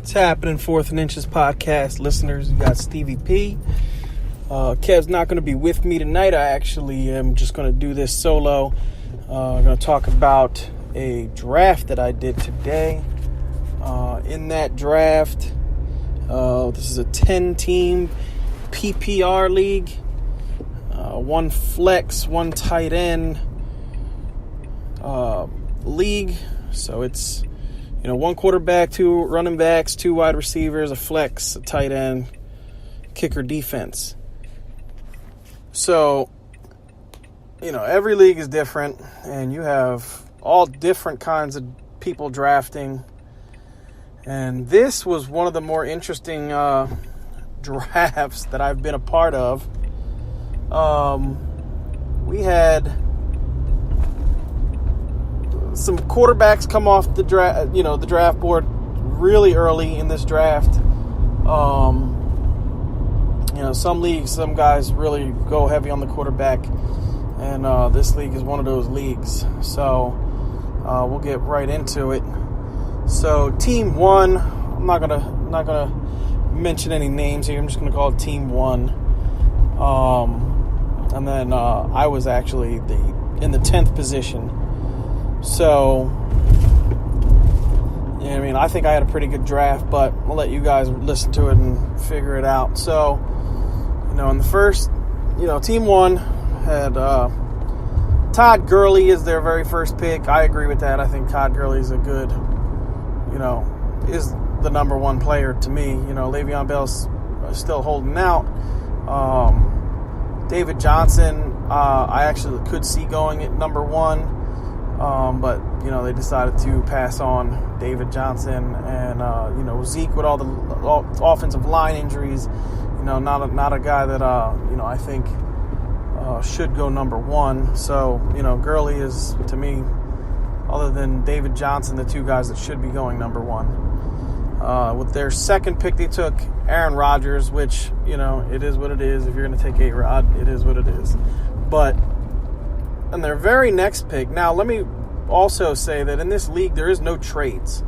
What's happening, Fourth and Inches podcast listeners? You got Stevie P. Kev's not going to be with me tonight. I actually am just going to do this solo. I'm going to talk about a draft that I did today. In that draft, this is a 10-team PPR league. One flex, one tight end league. So it's one quarterback, two running backs, two wide receivers, a flex, a tight end, kicker, defense. So, every league is different, and you have all different kinds of people drafting. And this was one of the more interesting drafts that I've been a part of. We had some quarterbacks come off the draft, the draft board really early in this draft. Some leagues, some guys really go heavy on the quarterback, and this league is one of those leagues. So we'll get right into it. So Team 1, I'm not gonna mention any names here. I'm just gonna call it Team 1. And then I was actually in the 10th position. So, I think I had a pretty good draft, but I'll let you guys listen to it and figure it out. So, in the first, Team 1 had Todd Gurley is their very first pick. I agree with that. I think Todd Gurley is a good, is the number one player to me. Le'Veon Bell's still holding out. David Johnson, I actually could see going at number 1. But they decided to pass on David Johnson and Zeke with all the offensive line injuries. Not a guy that I think should go number 1. So Gurley is, to me, other than David Johnson, the two guys that should be going number 1. With their second pick, they took Aaron Rodgers, which it is what it is. If you're going to take A-Rod, it is what it is. But and their very next pick. Now, let me also say that in this league, there is no trades.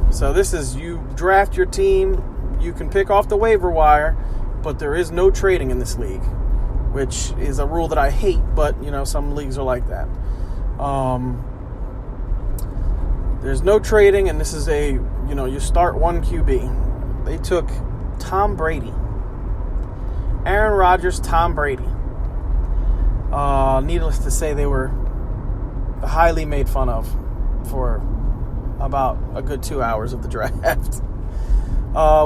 So this is, you draft your team, you can pick off the waiver wire, but there is no trading in this league, which is a rule that I hate, but, some leagues are like that. There's no trading, and this is you start one QB. They took Tom Brady. Aaron Rodgers, Tom Brady. Needless to say, they were highly made fun of for about a good 2 hours of the draft.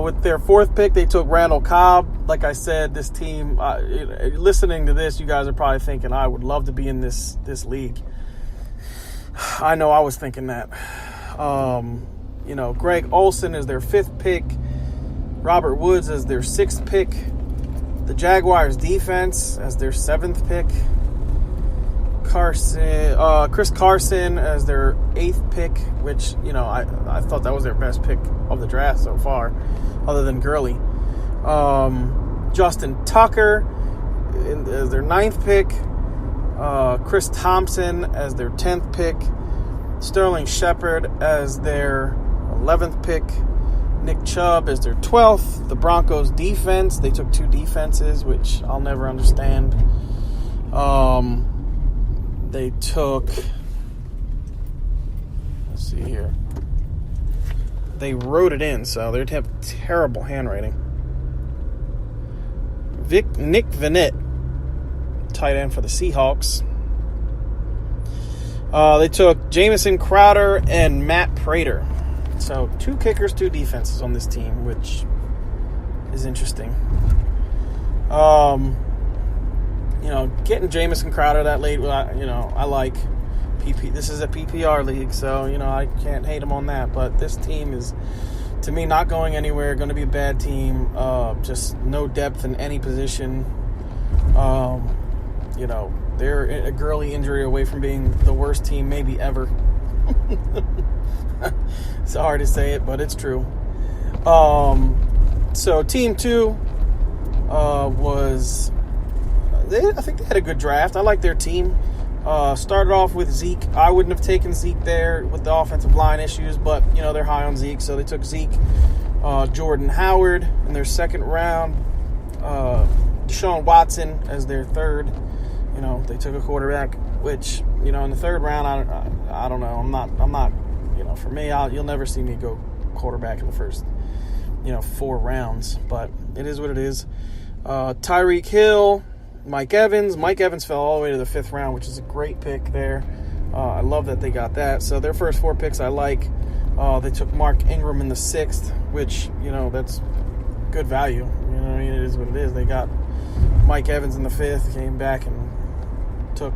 With their fourth pick, they took Randall Cobb. Like I said, this team, listening to this, you guys are probably thinking, I would love to be in this league. I know I was thinking that. Greg Olsen is their fifth pick. Robert Woods as their sixth pick. The Jaguars defense as their seventh pick. Chris Carson as their eighth pick, which, I thought that was their best pick of the draft so far, other than Gurley. Justin Tucker as their ninth pick. Chris Thompson as their 10th pick. Sterling Shepard as their 11th pick. Nick Chubb as their 12th. The Broncos defense, they took two defenses, which I'll never understand. They took, let's see here. They wrote it in, so they'd have terrible handwriting. Nick Vannett, tight end for the Seahawks. They took Jamison Crowder and Matt Prater. So, two kickers, two defenses on this team, which is interesting. Getting Jamison Crowder that late, I like PP. This is a PPR league, so, I can't hate him on that. But this team is, to me, not going anywhere, going to be a bad team. Just no depth in any position. They're a Gurley injury away from being the worst team maybe ever. It's hard to say it, but it's true. So Team 2 was... I think they had a good draft. I like their team. Started off with Zeke. I wouldn't have taken Zeke there with the offensive line issues, but, they're high on Zeke, so they took Zeke. Jordan Howard in their second round, Deshaun Watson as their third. They took a quarterback, which, in the third round, I don't know. I'm not, for me, you'll never see me go quarterback in the first, 4 rounds, but it is what it is. Tyreek Hill, Mike Evans. Mike Evans fell all the way to the 5th round, which is a great pick there. I love that they got that. So their first 4 picks I like. They took Mark Ingram in the 6th, which, that's good value. It is what it is. They got Mike Evans in the 5th, came back and took,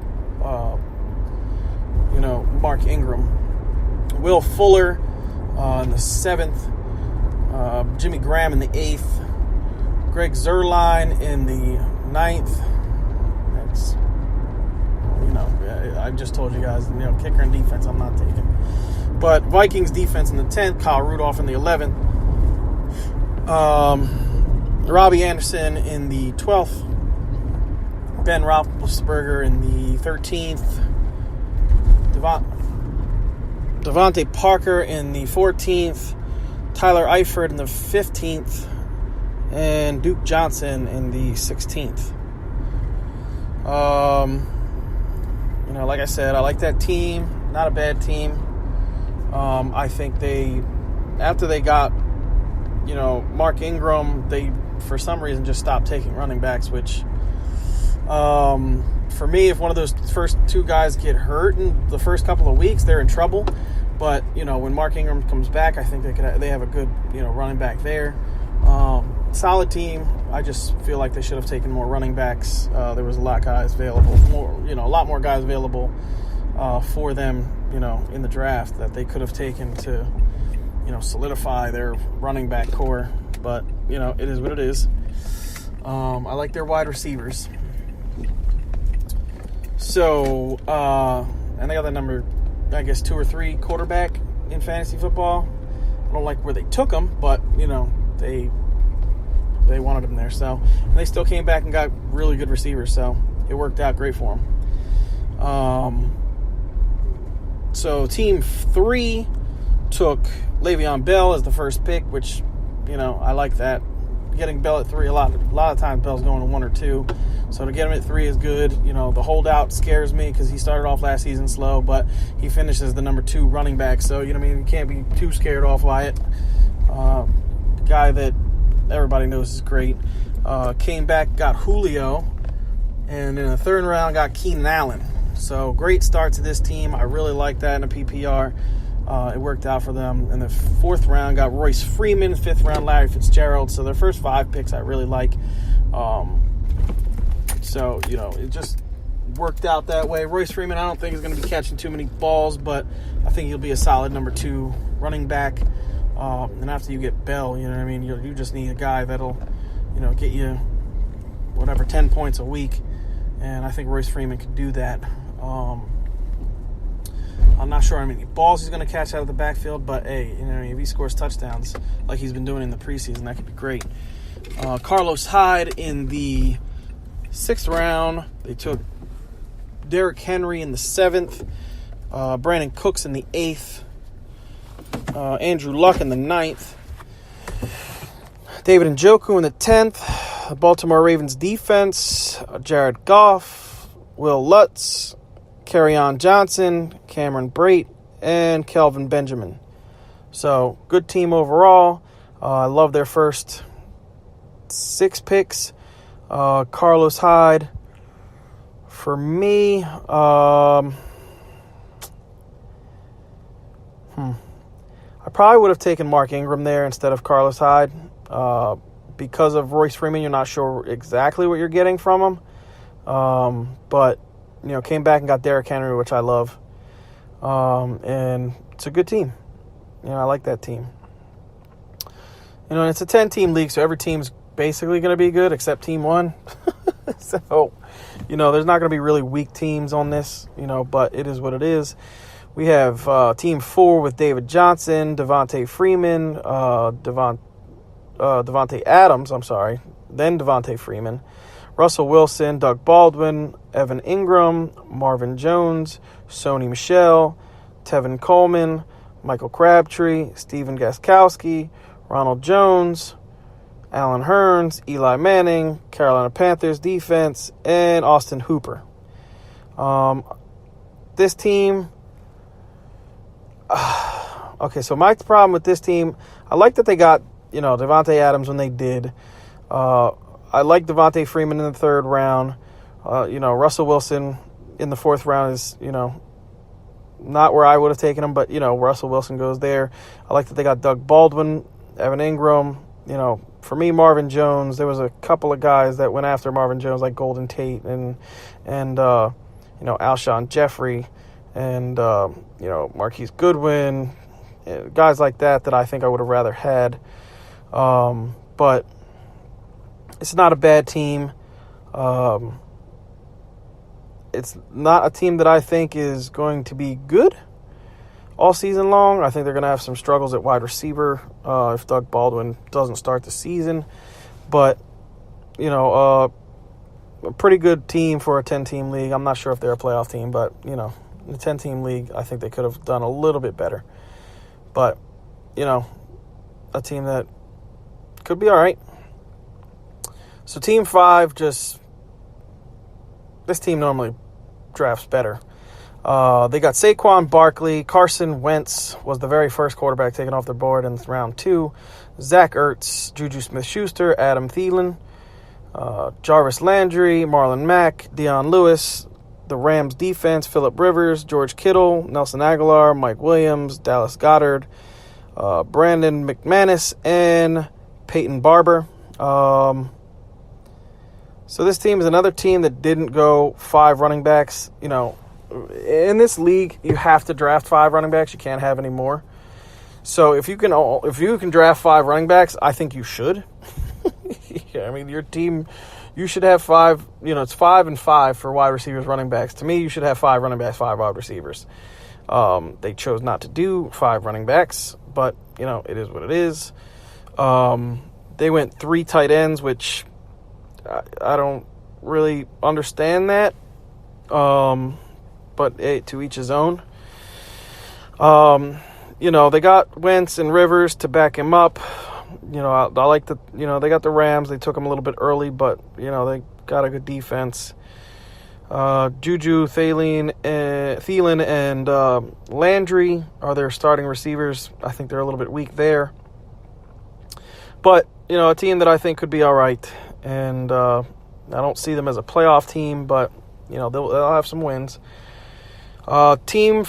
Mark Ingram. Will Fuller in the 7th. Jimmy Graham in the 8th. Greg Zuerlein in the 9th. That's, I just told you guys, kicker and defense I'm not taking. But Vikings defense in the 10th. Kyle Rudolph in the 11th. Robbie Anderson in the 12th. Ben Roethlisberger in the 13th. Devontae Parker in the 14th. Tyler Eifert in the 15th. And Duke Johnson in the 16th. Like I said, I like that team. Not a bad team. I think after they got, Mark Ingram, they, for some reason, just stopped taking running backs, which, for me, if one of those first 2 guys get hurt in the first couple of weeks, they're in trouble. But, when Mark Ingram comes back, I think they have a good, running back there. Solid team. I just feel like they should have taken more running backs. There was a lot of guys available, a lot more guys available for them, in the draft that they could have taken to, solidify their running back core. But, it is what it is. I like their wide receivers. So, and they got that number, I guess, 2 or 3 quarterback in fantasy football. I don't like where they took them, but, they wanted him there. So, and they still came back and got really good receivers. So, it worked out great for them. So, team 3 took Le'Veon Bell as the first pick, which, I like that. Getting Bell at 3, a lot of times Bell's going to 1 or 2. So, to get him at 3 is good. The holdout scares me because he started off last season slow, but he finished as the number 2 running back. So, you can't be too scared off by it. Guy that everybody knows is great. Came back, got Julio, and in the 3rd round got Keenan Allen. So great start to this team. I really like that in a PPR. It worked out for them. In the 4th round got Royce Freeman. 5th round Larry Fitzgerald. So their first 5 picks I really like. So it just worked out that way. Royce Freeman I don't think is going to be catching too many balls, but I think he'll be a solid number 2 running back. And after you get Bell, you just need a guy that'll, get you whatever 10 points a week, and I think Royce Freeman could do that. I'm not sure how many balls he's going to catch out of the backfield, but hey, if he scores touchdowns like he's been doing in the preseason, that could be great. Carlos Hyde in the 6th round. They took Derrick Henry in the 7th. Brandon Cooks in the 8th. Andrew Luck in the 9th. David Njoku in the 10th. The Baltimore Ravens defense. Jared Goff. Will Lutz. Kerryon Johnson. Cameron Brate. And Kelvin Benjamin. So, good team overall. I love their first 6 picks. Carlos Hyde. For me, I probably would have taken Mark Ingram there instead of Carlos Hyde. Because of Royce Freeman, you're not sure exactly what you're getting from him. But, came back and got Derrick Henry, which I love. And it's a good team. I like that team. And it's a 10-team league, so every team's basically going to be good except Team 1. So, there's not going to be really weak teams on this, but it is what it is. We have Team 4 with David Johnson, Devontae Freeman, Devontae Adams, then Devontae Freeman, Russell Wilson, Doug Baldwin, Evan Ingram, Marvin Jones, Sony Michel, Tevin Coleman, Michael Crabtree, Stephen Gostkowski, Ronald Jones, Allen Hurns, Eli Manning, Carolina Panthers defense, and Austin Hooper. This team... okay, so my problem with this team, I like that they got, Devontae Adams when they did. I like Devontae Freeman in the third round. Russell Wilson in the fourth round is, not where I would have taken him, but, Russell Wilson goes there. I like that they got Doug Baldwin, Evan Ingram. For me, Marvin Jones, there was a couple of guys that went after Marvin Jones, like Golden Tate and Alshon Jeffrey and, Marquise Goodwin, guys like that I think I would have rather had. But it's not a bad team. It's not a team that I think is going to be good all season long. I think they're going to have some struggles at wide receiver if Doug Baldwin doesn't start the season. But, a pretty good team for a 10-team league. I'm not sure if they're a playoff team, but, in a 10-team league, I think they could have done a little bit better. But, a team that could be all right. So Team 5, this team normally drafts better. They got Saquon Barkley. Carson Wentz was the very first quarterback taken off their board in round 2. Zach Ertz, Juju Smith-Schuster, Adam Thielen, Jarvis Landry, Marlon Mack, Deion Lewis. The Rams defense, Phillip Rivers, George Kittle, Nelson Aguilar, Mike Williams, Dallas Goedert, Brandon McManus, and Peyton Barber. So this team is another team that didn't go 5 running backs. In this league, you have to draft 5 running backs. You can't have any more. So if you can draft 5 running backs, I think you should. Yeah, your team, you should have 5. It's 5 and 5 for wide receivers, running backs. To me, you should have 5 running backs, 5 wide receivers. They chose not to do 5 running backs, but it is what it is. They went 3 tight ends, which I don't really understand that. But hey, to each his own. They got Wentz and Rivers to back him up. I like they got the Rams. They took him a little bit early, but, they got a good defense. Juju, Thielen, and Landry are their starting receivers. I think they're a little bit weak there. But, a team that I think could be all right. And I don't see them as a playoff team, but, they'll have some wins. Team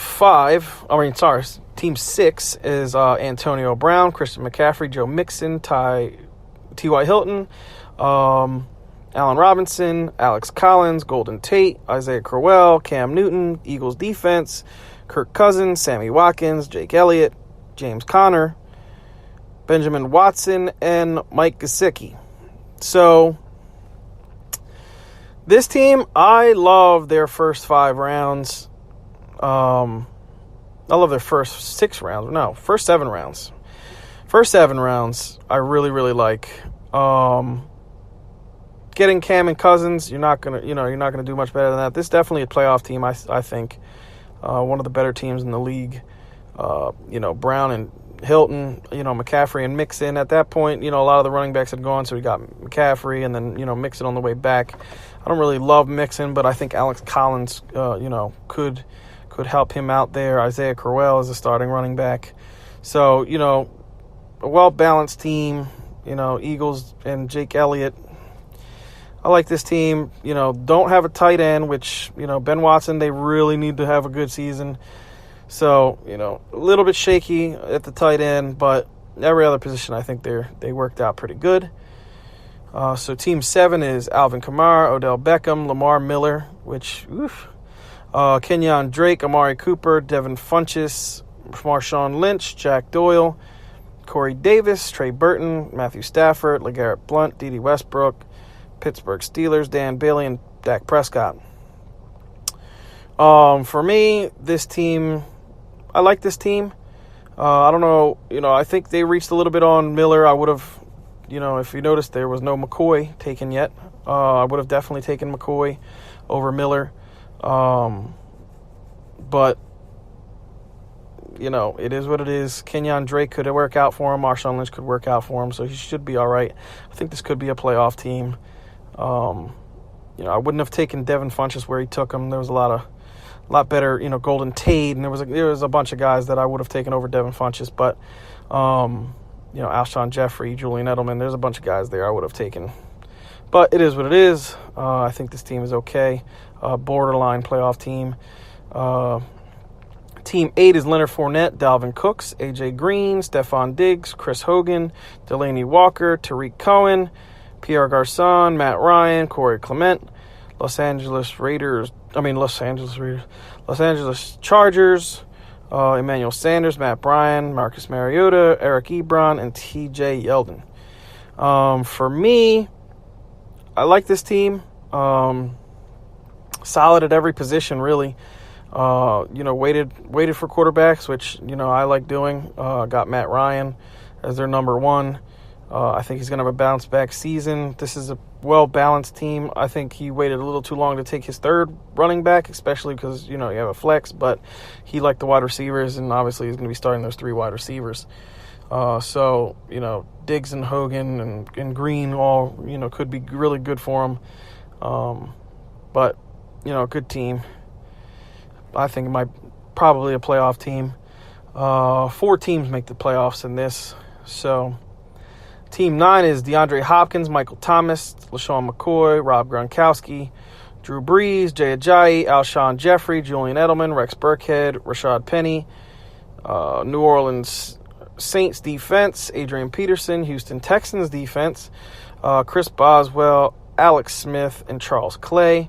6 is Antonio Brown, Christian McCaffrey, Joe Mixon, T.Y. Hilton, Allen Robinson, Alex Collins, Golden Tate, Isaiah Crowell, Cam Newton, Eagles defense, Kirk Cousins, Sammy Watkins, Jake Elliott, James Conner, Benjamin Watson, and Mike Gesicki. So this team, I love their first 5 rounds. I love their first 6 rounds. No, first 7 rounds. First 7 rounds, I really, really like. Getting Cam and Cousins, you're not gonna do much better than that. This is definitely a playoff team. I think one of the better teams in the league. Brown and Hilton, McCaffrey and Mixon. At that point, a lot of the running backs had gone, so we got McCaffrey and then Mixon on the way back. I don't really love Mixon, but I think Alex Collins, could help him out there. Isaiah Crowell is a starting running back. So, a well-balanced team, Eagles and Jake Elliott. I like this team. Don't have a tight end, which, Ben Watson, they really need to have a good season. So, a little bit shaky at the tight end, but every other position, I think they worked out pretty good. So Team 7 is Alvin Kamara, Odell Beckham, Lamar Miller, Kenyon Drake, Amari Cooper, Devin Funchess, Marshawn Lynch, Jack Doyle, Corey Davis, Trey Burton, Matthew Stafford, LeGarrette Blount, Dede Westbrook, Pittsburgh Steelers, Dan Bailey, and Dak Prescott. For me, this team, I like this team. I don't know, I think they reached a little bit on Miller. I would have, if you noticed, there was no McCoy taken yet. I would have definitely taken McCoy over Miller. But, it is what it is. Kenyon Drake could work out for him. Marshawn Lynch could work out for him, so he should be all right. I think this could be a playoff team. I wouldn't have taken Devin Funchess where he took him. There was a lot better, Golden Tate, and there was a bunch of guys that I would have taken over Devin Funchess, but Alshon Jeffrey, Julian Edelman, there's a bunch of guys there I would have taken. But it is what it is. I think this team is okay. Borderline playoff team. Team 8 is Leonard Fournette, Dalvin Cooks, A.J. Green, Stephon Diggs, Chris Hogan, Delaney Walker, Tariq Cohen, Pierre Garçon, Matt Ryan, Corey Clement, Los Angeles Chargers, Emmanuel Sanders, Matt Bryan, Marcus Mariota, Eric Ebron, and T.J. Yeldon. For me, I like this team. Solid at every position, really. Waited for quarterbacks, which, I like doing. Got Matt Ryan as their number one. I think he's going to have a bounce-back season. This is a well-balanced team. I think he waited a little too long to take his third running back, especially because, you have a flex, but he liked the wide receivers, and obviously he's going to be starting those 3 wide receivers. So, Diggs and Hogan and Green all, could be really good for him. But, good team. I think it might probably a playoff team. 4 teams make the playoffs in this. So, Team 9 is DeAndre Hopkins, Michael Thomas, LaShawn McCoy, Rob Gronkowski, Drew Brees, Jay Ajayi, Alshon Jeffrey, Julian Edelman, Rex Burkhead, Rashad Penny, New Orleans Saints defense, Adrian Peterson, Houston Texans defense, Chris Boswell, Alex Smith, and Charles Clay.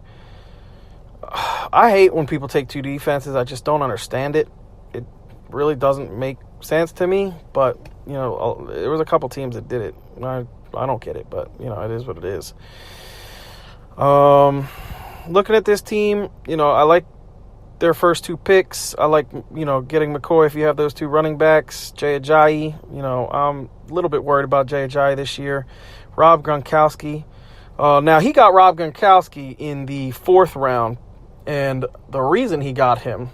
I hate when people take 2 defenses. I just don't understand it. It really doesn't make sense to me, but, there was a couple teams that did it. I don't get it, but, it is what it is. Looking at this team, I like their first 2 picks. I like, getting McCoy if you have those 2 running backs. Jay Ajayi, I'm a little bit worried about Jay Ajayi this year. Rob Gronkowski. Now, he got Rob Gronkowski in the 4th round, and the reason he got him,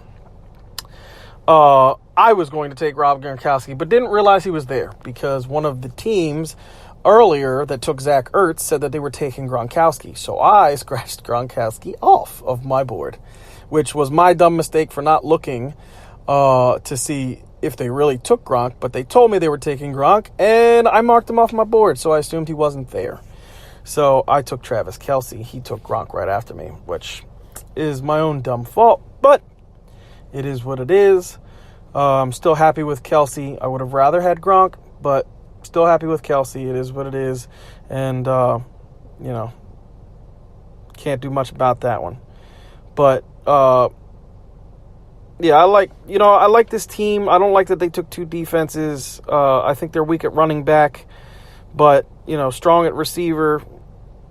I was going to take Rob Gronkowski, but didn't realize he was there because one of the teams earlier that took Zach Ertz said that they were taking Gronkowski. So I scratched Gronkowski off of my board, which was my dumb mistake for not looking to see if they really took Gronk, but they told me they were taking Gronk, and I marked him off my board, so I assumed he wasn't there. So I took Travis Kelce. He took Gronk right after me, which is my own dumb fault, but it is what it is. I'm still happy with Kelce. I would have rather had Gronk, but still happy with Kelce. It is what it is, and can't do much about that one. But I like this team. I don't like that they took 2 defenses. I think they're weak at running back, but strong at receiver.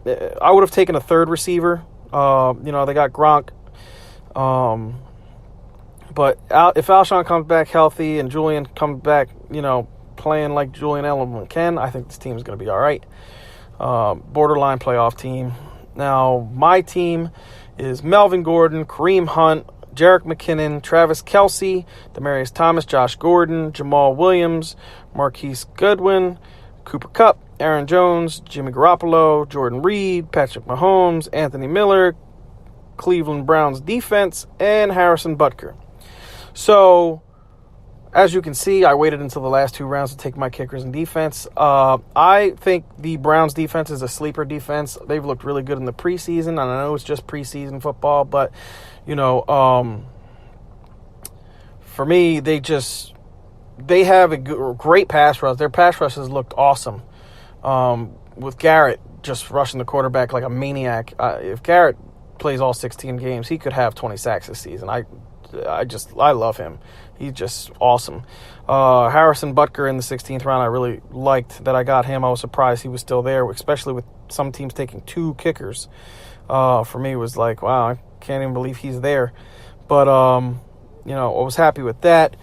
I would have taken a 3rd receiver. They got Gronk. But if Alshon comes back healthy and Julian comes back, playing like Julian Edelman can, I think this team is going to be all right. Borderline playoff team. Now, my team is Melvin Gordon, Kareem Hunt, Jerick McKinnon, Travis Kelce, Demaryius Thomas, Josh Gordon, Jamal Williams, Marquise Goodwin, Cooper Kupp, Aaron Jones, Jimmy Garoppolo, Jordan Reed, Patrick Mahomes, Anthony Miller, Cleveland Browns defense, and Harrison Butker. So, as you can see, I waited until the last 2 rounds to take my kickers and defense. I think the Browns defense is a sleeper defense. They've looked really good in the preseason, and I know it's just preseason football, but, for me, they have a great pass rush. Their pass rush has looked awesome. With Garrett just rushing the quarterback like a maniac. If Garrett plays all 16 games, he could have 20 sacks this season. I love him. He's just awesome. Harrison Butker in the 16th round, I really liked that I got him. I was surprised he was still there, especially with some teams taking 2 kickers. For me, it was like, wow, I can't even believe he's there. But, I was happy with that.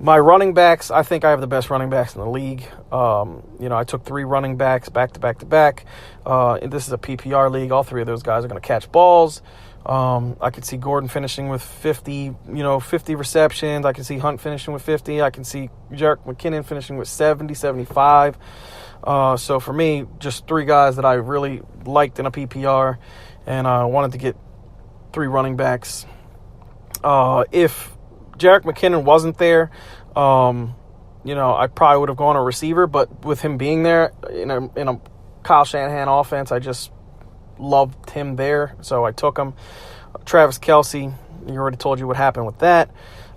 My running backs, I think I have the best running backs in the league. I took 3 running backs back to back to back. This is a PPR league. All 3 of those guys are going to catch balls. I could see Gordon finishing with 50 receptions. I can see Hunt finishing with 50. I can see Jerick McKinnon finishing with 70, 75. So for me, just 3 guys that I really liked in a PPR, and I wanted to get 3 running backs. If Jerick McKinnon wasn't there, I probably would have gone a receiver, but with him being there in a Kyle Shanahan offense, I just loved him there, so I took him. Travis Kelce, you already told you what happened with that.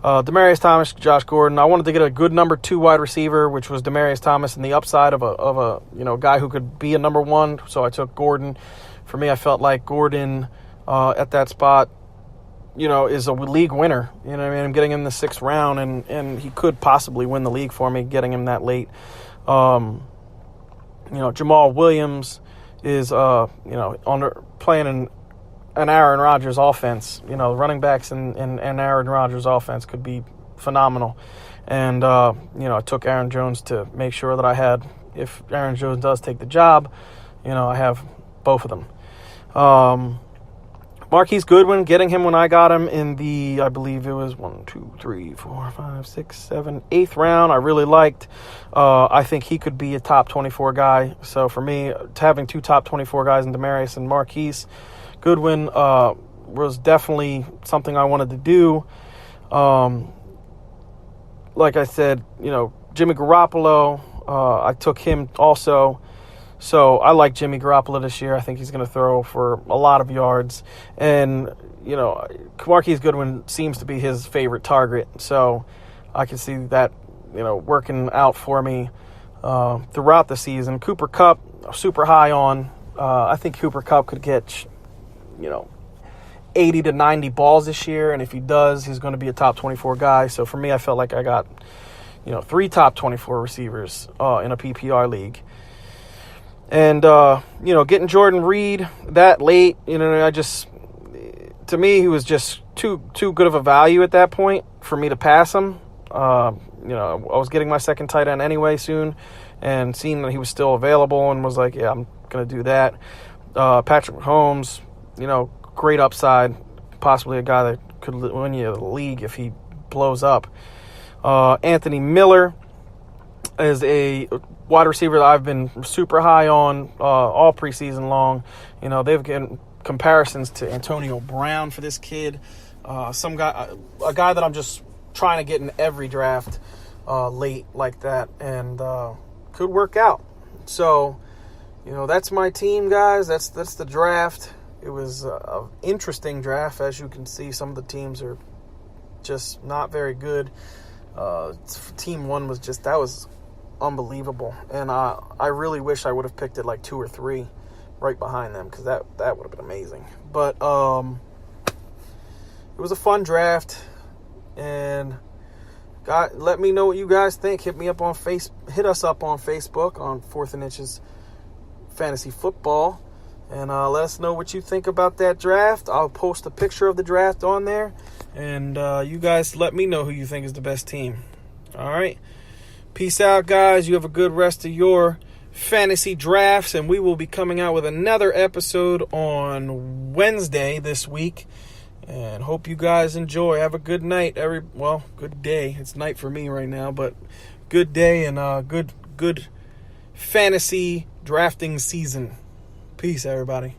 Demaryius Thomas, Josh Gordon. I wanted to get a good number 2 wide receiver, which was Demaryius Thomas, and the upside of a guy who could be a number 1. So I took Gordon. For me, I felt like Gordon at that spot, is a league winner. I'm getting him in the 6th round, and he could possibly win the league for me, getting him that late. Jamal Williams is playing an Aaron Rodgers offense. Running backs in Aaron Rodgers offense could be phenomenal. And I took Aaron Jones to make sure that I had, if Aaron Jones does take the job, I have both of them. Marquise Goodwin, getting him when I got him in the, I believe it was 8th round. I really liked. I think he could be a top 24 guy. So for me, having 2 top 24 guys in Demaryius and Marquise Goodwin was definitely something I wanted to do. Like I said, Jimmy Garoppolo, I took him also. So I like Jimmy Garoppolo this year. I think he's going to throw for a lot of yards. And, Marquise Goodwin seems to be his favorite target. So I can see that, working out for me throughout the season. Cooper Kupp, super high on. I think Cooper Kupp could get, 80 to 90 balls this year. And if he does, he's going to be a top 24 guy. So for me, I felt like I got, 3 top 24 receivers in a PPR league. And, getting Jordan Reed that late, to me, he was just too good of a value at that point for me to pass him. I was getting my second tight end anyway soon, and seeing that he was still available, and was like, yeah, I'm going to do that. Patrick Mahomes, great upside, possibly a guy that could win you the league if he blows up. Anthony Miller is a wide receiver that I've been super high on all preseason long. They've gotten comparisons to Antonio Brown for this kid. A guy that I'm just trying to get in every draft late like that, and could work out. So, that's my team, guys. That's the draft. It was an interesting draft. As you can see, some of the teams are just not very good. Team 1 was unbelievable, and I really wish I would have picked it like 2 or 3 right behind them, because that would have been amazing. But it was a fun draft, and let me know what you guys think. Hit us up on Facebook on 4th and Inches Fantasy Football, and let us know what you think about that draft. I'll post a picture of the draft on there, and you guys let me know who you think is the best team. All right. Peace out, guys. You have a good rest of your fantasy drafts, and we will be coming out with another episode on Wednesday this week. And hope you guys enjoy. Have a good night. Good day. It's night for me right now, but good day and good fantasy drafting season. Peace, everybody.